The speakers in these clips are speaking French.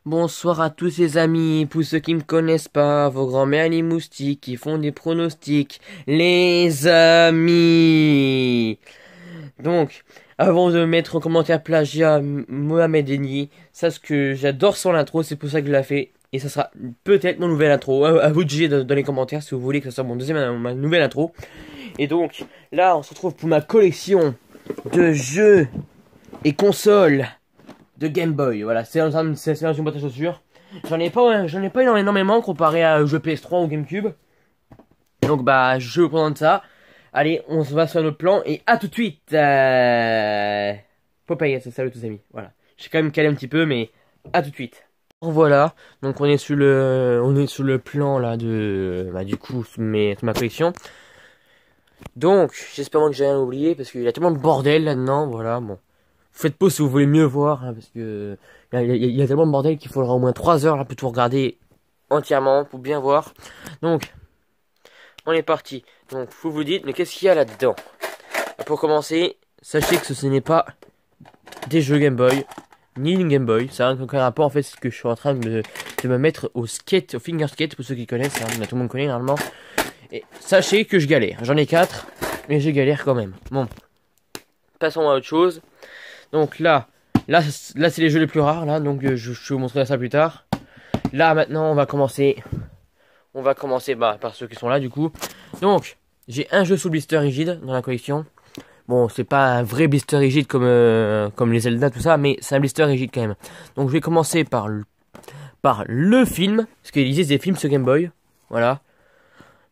Bonsoir à tous les amis, pour ceux qui me connaissent pas, vos grands-mères les moustiques qui font des pronostics, les amis. Donc, avant de mettre en commentaire plagiat Mohamed Eni, sache que j'adore son intro, c'est pour ça que je l'ai fait. Et ça sera peut-être mon nouvelle intro. À vous de juger dans les commentaires si vous voulez que ça soit ma nouvelle intro. Et donc, là, on se retrouve pour ma collection de jeux et consoles de Game Boy. Voilà, c'est dans une boîte à chaussures. J'en ai pas énormément comparé à un jeu PS3 ou GameCube. Donc bah, je vous présente ça. Allez, on se va sur notre plan et à tout de suite. Popeye, salut tous les amis. Voilà, j'ai quand même calé un petit peu, mais à tout de suite. Voilà, donc on est sur le plan là de du coup sur ma collection. Donc j'espère que j'ai rien oublié parce qu'il y a tellement de bordel là-dedans. Voilà, bon. Faites pause si vous voulez mieux voir, hein, parce que il y a tellement de bordel qu'il faudra au moins 3 heures là pour tout regarder entièrement, pour bien voir. Donc, on est parti. Donc, vous vous dites, mais qu'est-ce qu'il y a là-dedans? Pour commencer, sachez que ce n'est pas des jeux Game Boy, ni une Game Boy. Ça n'a aucun rapport, en fait, c'est que je suis en train de me mettre au skate, au finger skate, pour ceux qui connaissent, hein, tout le monde connaît normalement. Et sachez que je galère. J'en ai 4, mais je galère quand même. Bon, passons à autre chose. Donc là c'est les jeux les plus rares là, donc je vais vous montrer ça plus tard. Là maintenant on va commencer par ceux qui sont là du coup. Donc j'ai un jeu sous blister rigide dans la collection. Bon, c'est pas un vrai blister rigide comme les Zelda tout ça, mais c'est un blister rigide quand même. Donc je vais commencer par le film, parce qu'il existe des films sur Game Boy. Voilà,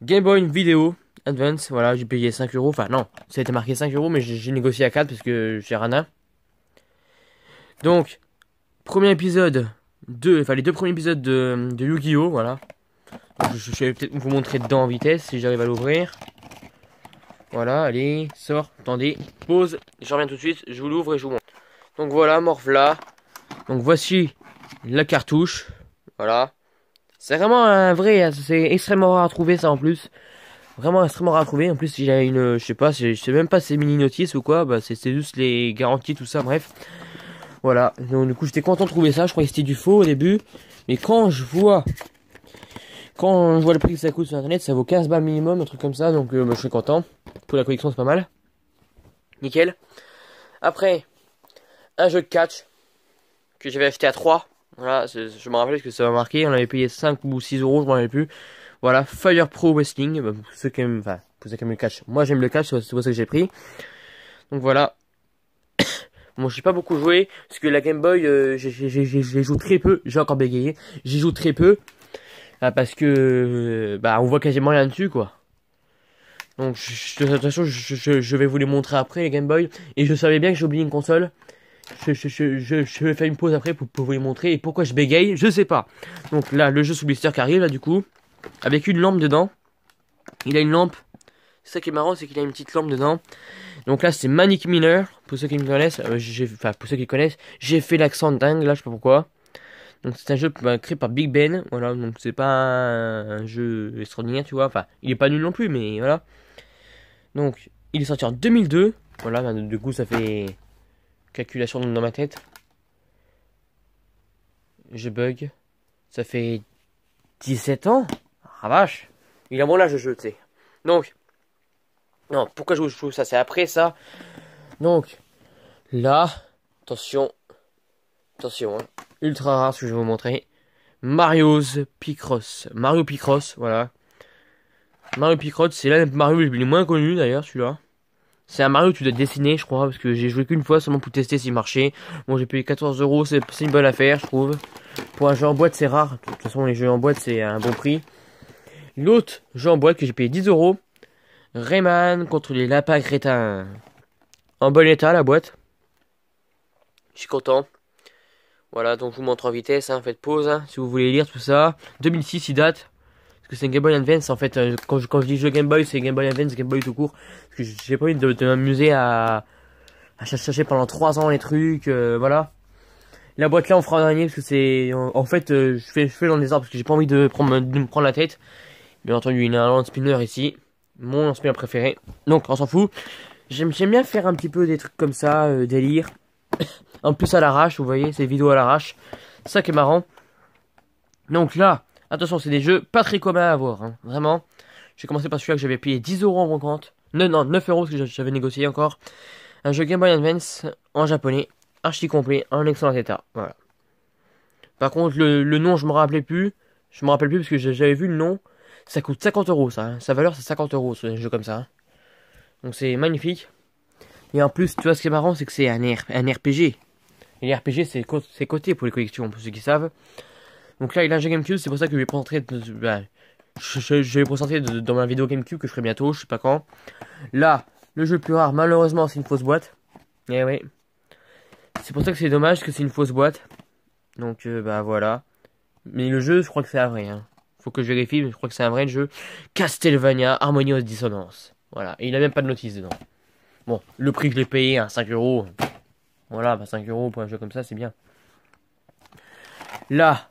Game Boy Vidéo Advance. Voilà, j'ai payé 5 euros. Enfin non, ça a été marqué 5 euros, mais j'ai négocié à 4 parce que j'ai rien. Donc, premier épisode, les deux premiers épisodes de Yu-Gi-Oh! Voilà. Je vais peut-être vous montrer dedans en vitesse si j'arrive à l'ouvrir. Voilà, allez, sort, attendez, pause, je reviens tout de suite, je vous l'ouvre et je vous montre. Donc voilà, morvla. Donc voici la cartouche. Voilà. C'est vraiment un vrai, c'est extrêmement rare à trouver ça en plus. Vraiment extrêmement rare à trouver. En plus, il y a une, je sais même pas si c'est mini notice ou quoi, bah c'est juste les garanties, tout ça, bref. Voilà, donc du coup j'étais content de trouver ça, je croyais que c'était du faux au début, mais quand je vois le prix que ça coûte sur internet, ça vaut 15 balles minimum, un truc comme ça, donc je suis content. Pour la collection c'est pas mal. Nickel. Après, un jeu de catch que j'avais acheté à 3. Voilà, je me rappelle parce que ça m'a marqué, on avait payé 5 ou 6 euros, je m'en rappelle plus. Voilà, Fire Pro Wrestling, pour ceux qui aiment, le catch. Moi j'aime le catch, c'est pour ça que j'ai pris. Donc voilà. Bon, j'ai pas beaucoup joué, parce que la Game Boy, j'ai joué très peu, j'ai encore bégayé, j'y joue très peu, parce que, on voit quasiment rien dessus, quoi. Donc, de toute façon, je vais vous les montrer après, les Game Boy, et je savais bien que j'ai oublié une console, je vais faire une pause après pour vous les montrer, et pourquoi je bégaye, je sais pas. Donc là, le jeu sous blister qui arrive, là, du coup, avec une lampe dedans, il a une lampe, c'est ça qui est marrant, c'est qu'il a une petite lampe dedans. Donc là c'est Manic Miner, pour ceux qui me connaissent, pour ceux qui connaissent, j'ai fait l'accent dingue là, je sais pas pourquoi. Donc c'est un jeu créé par Big Ben, voilà, donc c'est pas un jeu extraordinaire, tu vois, enfin, il est pas nul non plus, mais voilà. Donc, il est sorti en 2002, voilà, du coup ça fait calculation dans ma tête. Je bug, ça fait 17 ans, ah vache, il a mon âge de jeu, tu sais. Donc, non, pourquoi je vous joue ça? C'est après ça. Donc, là, attention, hein, ultra rare ce que je vais vous montrer. Mario Picross, voilà. Mario Picross, c'est l'un des Mario les moins connus d'ailleurs, celui-là. C'est un Mario que tu dois dessiner, je crois, parce que j'ai joué qu'une fois seulement pour tester s'il marchait. Bon, j'ai payé 14 euros, c'est une bonne affaire, je trouve. Pour un jeu en boîte, c'est rare. De toute façon, les jeux en boîte, c'est un bon prix. L'autre jeu en boîte que j'ai payé 10 euros. Rayman contre les lapins crétins. En bon état la boîte. Je suis content. Voilà, donc je vous montre en vitesse, hein, faites pause, hein, si vous voulez lire tout ça. 2006 il date. Parce que c'est un Game Boy Advance en fait. Quand je dis jeu Game Boy, c'est Game Boy Advance, Game Boy tout court. Parce que j'ai pas envie de m'amuser à chercher pendant 3 ans les trucs, voilà. La boîte là on fera un dernier parce que c'est... En fait, je fais dans les arbres parce que j'ai pas envie de me prendre la tête. Bien entendu, il y a un land spinner ici. Mon spinner préféré. Donc on s'en fout. J'aime bien faire un petit peu des trucs comme ça, délire. En plus à l'arrache, vous voyez, ces vidéos à l'arrache. C'est ça qui est marrant. Donc là, attention, c'est des jeux pas très communs à avoir, hein, vraiment. J'ai commencé par celui-là que j'avais payé 10 euros en brocante. Non, 9 euros parce que j'avais négocié encore. Un jeu Game Boy Advance en japonais, archi complet, en excellent état. Voilà. Par contre, le nom, je me rappelais plus. Je me rappelle plus parce que j'avais vu le nom. Ça coûte 50 euros, ça. Hein. Sa valeur, c'est 50 euros, ce jeu comme ça. Hein. Donc c'est magnifique. Et en plus, tu vois, ce qui est marrant, c'est que c'est un RPG. Et les RPG, c'est coté pour les collections, pour ceux qui savent. Donc là, il a un jeu GameCube, c'est pour ça que je vais présenter, je vais présenter dans ma vidéo GameCube que je ferai bientôt, je sais pas quand. Là, le jeu le plus rare, malheureusement, c'est une fausse boîte. Eh oui. C'est pour ça que c'est dommage que c'est une fausse boîte. Donc, voilà. Mais le jeu, je crois que c'est un vrai. Hein. Faut que je vérifie, mais je crois que c'est un vrai jeu. Castlevania Harmonious Dissonance. Voilà. Et il a même pas de notice dedans. Bon, le prix que je l'ai payé, hein, 5 euros. Voilà, 5 euros pour un jeu comme ça, c'est bien. Là,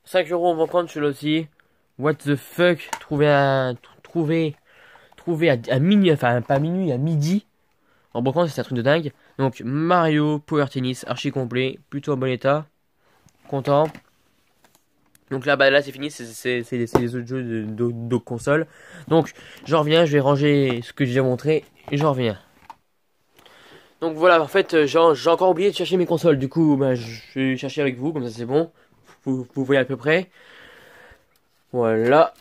5 euros, on va prendre celui-là aussi. What the fuck, trouver à minuit, enfin pas minuit, à midi. En brocante, c'est un truc de dingue. Donc Mario Power Tennis, archi complet, plutôt en bon état. Content. Donc là, là c'est fini, c'est les autres jeux de console. Donc j'en reviens, je vais ranger ce que j'ai montré et j'en reviens. Donc voilà, en fait, j'ai encore oublié de chercher mes consoles. Du coup, je vais chercher avec vous, comme ça c'est bon. Vous voyez à peu près. Voilà.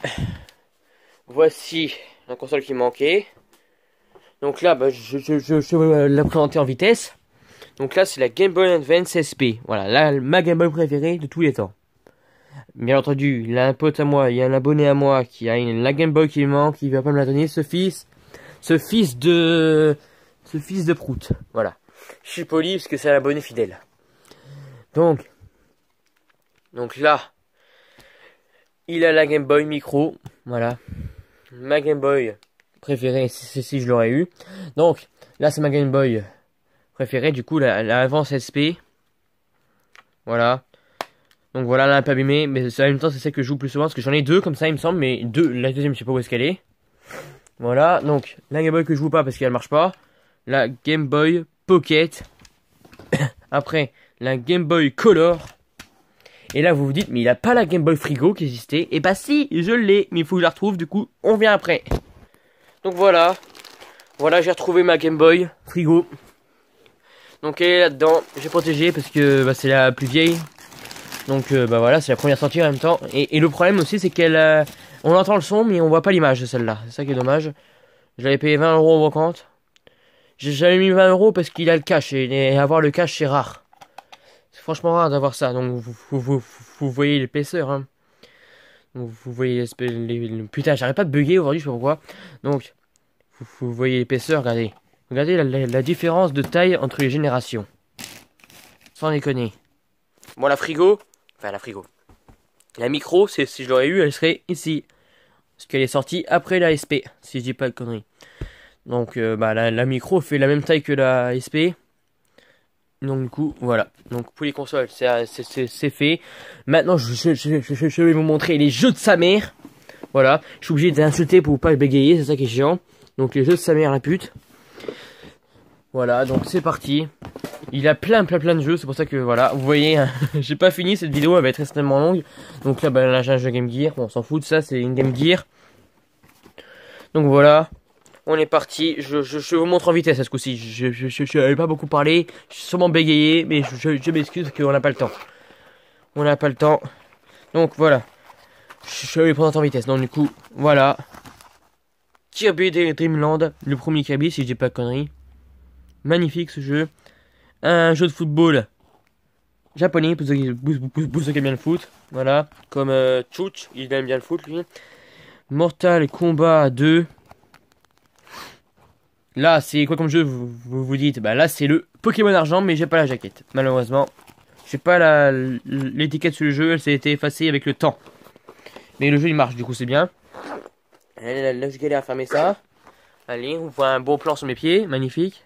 Voici la console qui manquait. Donc là, je vais la présenter en vitesse. Donc là, c'est la Game Boy Advance SP. Voilà, là, ma Game Boy préférée de tous les temps. Bien entendu, il y a un pote à moi, il y a un abonné à moi qui a la Game Boy qui manque, il va pas me la donner, ce fils de prout. Voilà. Je suis poli parce que c'est un abonné fidèle. Donc là, il a la Game Boy Micro. Voilà. Ma Game Boy préférée, si je l'aurais eu. Donc, là, c'est ma Game Boy préférée. Du coup, la Advance SP. Voilà. Donc voilà, là, un peu abîmée. Mais en même temps, c'est celle que je joue plus souvent. Parce que j'en ai deux comme ça, il me semble. Mais la deuxième, je sais pas où est-ce qu'elle est. Voilà. Donc, la Game Boy que je joue pas parce qu'elle marche pas. La Game Boy Pocket. Après, la Game Boy Color. Et là, vous vous dites, mais il a pas la Game Boy Frigo qui existait. Et bah si, je l'ai, mais il faut que je la retrouve, du coup, on vient après. Donc voilà. Voilà, j'ai retrouvé ma Game Boy Frigo. Donc elle est là-dedans. J'ai protégé parce que c'est la plus vieille. Donc voilà, c'est la première sortie en même temps. Et le problème aussi, c'est qu'elle... on entend le son, mais on voit pas l'image de celle-là. C'est ça qui est dommage. Je l'avais payé 20 euros en brocante. J'avais mis 20 euros parce qu'il a le cash. Et avoir le cash, c'est rare. C'est franchement rare d'avoir ça. Donc vous voyez l'épaisseur. Hein. Vous voyez putain, j'arrête pas de bugger aujourd'hui, je sais pas pourquoi. Donc vous voyez l'épaisseur, regardez. Regardez la différence de taille entre les générations. Sans déconner. Bon, la frigo. Enfin, la frigo. La micro, si je l'aurais eu, elle serait ici. Parce qu'elle est sortie après la SP. Si je dis pas de conneries. Donc la micro fait la même taille que la SP. Donc du coup, voilà. Donc pour les consoles, c'est fait. Maintenant, je vais vous montrer les jeux de sa mère. Voilà. Je suis obligé d'insulter pour pas bégayer, c'est ça qui est chiant. Donc les jeux de sa mère, la pute. Voilà, donc c'est parti. Il a plein de jeux, c'est pour ça que voilà. Vous voyez, hein, j'ai pas fini cette vidéo, elle va être extrêmement longue. Donc là, j'ai un jeu Game Gear. Bon, on s'en fout de ça, c'est une Game Gear. Donc voilà. On est parti, je vous montre en vitesse à ce coup-ci, je n'avais pas beaucoup parlé, je suis sûrement bégayé, mais je m'excuse parce qu'on n'a pas le temps. On n'a pas le temps. Donc voilà, je vais les présenter en vitesse, donc du coup, voilà. Kirby Dream Land, le premier Kirby si je dis pas de conneries. Magnifique ce jeu. Un jeu de football japonais, pour ceux qui aiment bien le foot. Voilà, comme Chuch, il aime bien le foot lui. Mortal Kombat 2. Là, c'est quoi comme jeu, vous dites? Bah là, c'est le Pokémon Argent, mais j'ai pas la jaquette. Malheureusement, j'ai pas l'étiquette sur le jeu, elle s'est été effacée avec le temps. Mais le jeu, il marche, du coup, c'est bien. Là, je galère à fermer ça. Allez, on voit un bon plan sur mes pieds, magnifique.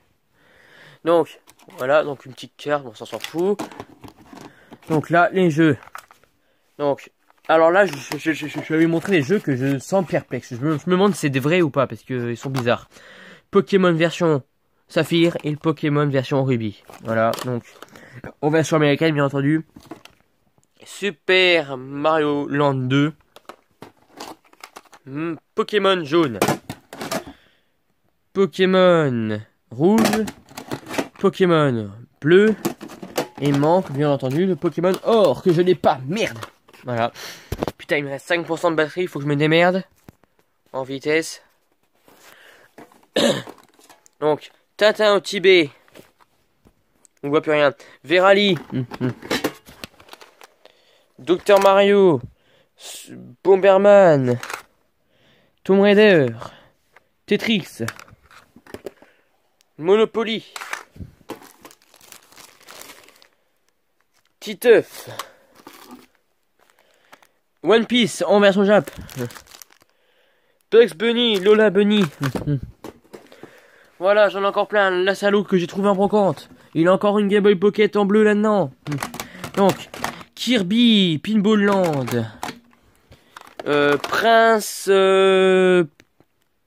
Donc, voilà, donc une petite carte, bon, ça s'en fout. Donc là, les jeux. Donc, alors là, je vais vous montrer les jeux que je sens perplexe. Je me demande si c'est des vrais ou pas, parce qu'ils sont bizarres. Pokémon version Saphir et le Pokémon version Ruby. Voilà, donc en version américaine bien entendu. Super Mario Land 2. Pokémon jaune. Pokémon rouge. Pokémon bleu. Et manque, bien entendu, le Pokémon or que je n'ai pas. Merde. Voilà. Putain, il me reste 5% de batterie, il faut que je me démerde. En vitesse. Donc, Tintin au Tibet. On voit plus rien. Verali. Docteur Mario. Bomberman. Tomb Raider. Tetris. Monopoly. Titeuf. One Piece en version Jap. Bugs Bunny, Lola Bunny. Voilà, j'en ai encore plein. La salaud que j'ai trouvé en brocante. Il a encore une Game Boy Pocket en bleu là-dedans. Donc, Kirby, Pinball Land.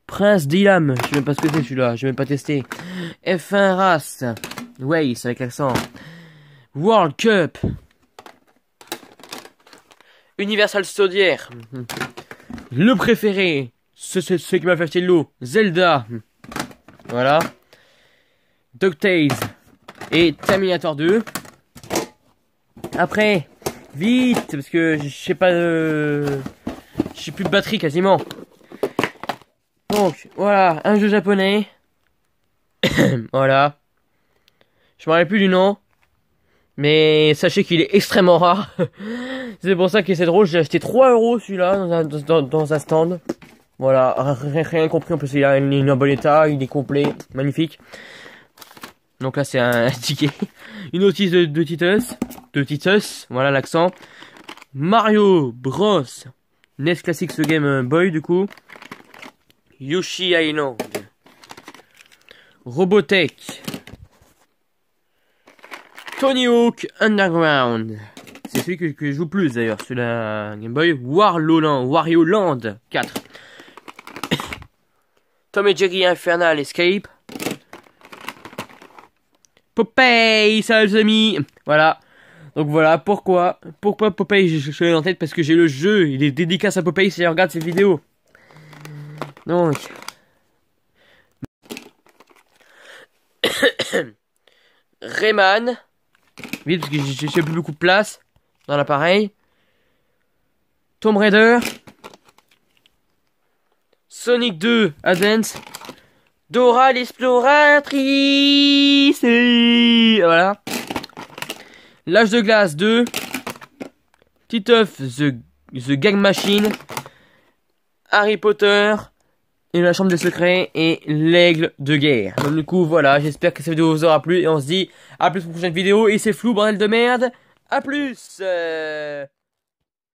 Prince Dylam. Je sais même pas ce que c'est celui-là. Je vais même pas tester. F1 Race. Waze avec l'accent. World Cup. Universal Studios. Le préféré. Ce qui m'a fait acheter de l'eau. Zelda. Voilà. DuckTales. Et Terminator 2. Après, vite, parce que je sais pas, j'ai plus de batterie quasiment. Donc, voilà, un jeu japonais. Voilà. Je me rappelle plus du nom. Mais sachez qu'il est extrêmement rare. C'est pour ça que c'est drôle, j'ai acheté 3 € celui-là dans un stand. Voilà, rien compris, en plus il est en bon état, il est complet, magnifique. Donc là c'est un ticket. Une notice de Titus, voilà l'accent. Mario Bros. NES Classics Game Boy du coup. Yoshi Island. Robotech. Tony Hawk Underground. C'est celui que je joue plus d'ailleurs, sur la Game Boy. Wario Land 4. Tom et Jerry Infernal Escape. Popeye, salut les amis. Voilà. Donc voilà, pourquoi Popeye je l'ai en tête, parce que j'ai le jeu, il est dédicace à Popeye si je regarde cette vidéo. Donc. Rayman. Vite, parce que j'ai plus beaucoup de place dans l'appareil. Tomb Raider. Sonic 2 Advance. Dora l'exploratrice. Voilà. L'âge de glace 2. Titeuf The Gang Machine. Harry Potter. Et la chambre des secrets. Et l'aigle de guerre. Donc du coup voilà, j'espère que cette vidéo vous aura plu. Et on se dit à plus pour une prochaine vidéo. Et c'est flou, bordel de merde. À plus